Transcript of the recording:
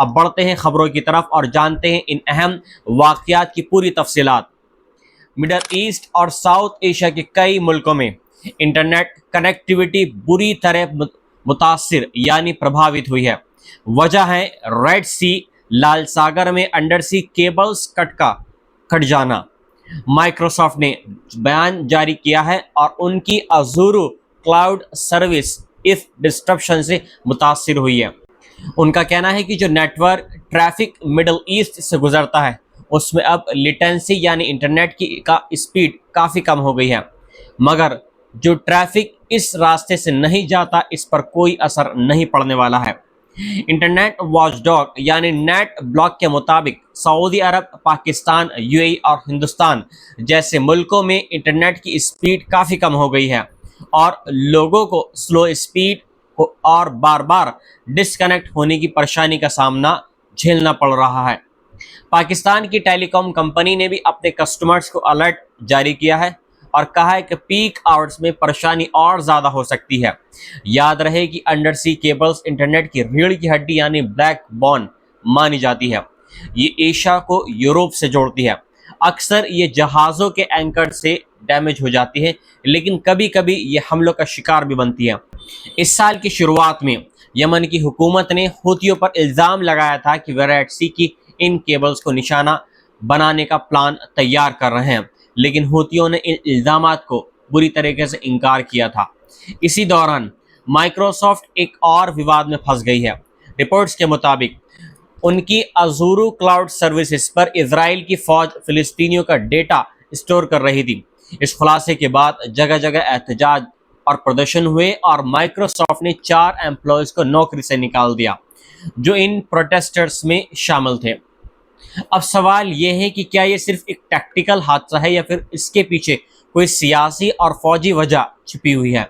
اب بڑھتے ہیں خبروں کی طرف اور جانتے ہیں ان اہم واقعات کی پوری تفصیلات۔ مڈل ایسٹ اور ساؤتھ ایشیا کے کئی ملکوں میں انٹرنیٹ کنیکٹیوٹی بری طرح متاثر یعنی پربھاوت ہوئی ہے۔ وجہ ہے ریڈ سی لال ساگر میں انڈر سی کیبلز کٹ جانا۔ مائکروسافٹ نے بیان جاری کیا ہے اور ان کی azure کلاؤڈ سروس اس ڈسٹرپشن سے متاثر ہوئی ہے۔ ان کا کہنا ہے کہ جو network traffic middle east سے گزرتا ہے اس میں اب لیٹنسی یعنی انٹرنیٹ کا اسپیڈ کافی کم ہو گئی ہے، مگر جو ٹریفک اس راستے سے نہیں جاتا اس پر کوئی اثر نہیں پڑنے والا ہے۔ انٹرنیٹ واچ ڈاگ یعنی نیٹ بلاک کے مطابق سعودی عرب، پاکستان، یو اے ای اور ہندوستان جیسے ملکوں میں انٹرنیٹ کی اسپیڈ کافی کم ہو گئی ہے اور لوگوں کو سلو اسپیڈ اور بار بار ڈسکنیکٹ ہونے کی پریشانی کا سامنا جھیلنا پڑ رہا ہے۔ پاکستان کی ٹیلی کام کمپنی نے بھی اپنے کسٹمرز کو الرٹ جاری کیا ہے اور کہا ہے کہ پیک آورز میں پریشانی اور زیادہ ہو سکتی ہے۔ یاد رہے کہ انڈر سی کیبلز انٹرنیٹ کی ریڑھ کی ہڈی یعنی بیک بون مانی جاتی ہے۔ یہ ایشیا کو یورپ سے جوڑتی ہے۔ اکثر یہ جہازوں کے اینکر سے ڈیمیج ہو جاتی ہے، لیکن کبھی کبھی یہ حملوں کا شکار بھی بنتی ہے۔ اس سال کی شروعات میں یمن کی حکومت نے حوثیوں پر الزام لگایا تھا کہ وہ ریڈ سی کی ان کیبلز کو نشانہ بنانے کا پلان تیار کر رہے ہیں، لیکن حوثیوں نے ان الزامات کو بری طریقے سے انکار کیا تھا۔ اسی دوران مائکروسافٹ ایک اور وواد میں پھنس گئی ہے۔ رپورٹس کے مطابق ان کی azure کلاؤڈ سروسز پر اسرائیل کی فوج فلسطینیوں کا ڈیٹا اسٹور کر رہی تھی۔ اس خلاصے کے بعد جگہ جگہ احتجاج اور پردرشن ہوئے اور مائکروسافٹ نے 4 امپلائیز کو نوکری سے نکال دیا جو ان پروٹیسٹرز میں شامل تھے۔ اب سوال یہ ہے کہ کیا یہ صرف ایک ٹیکٹیکل حادثہ ہے یا پھر اس کے پیچھے کوئی سیاسی اور فوجی وجہ چھپی ہوئی ہے؟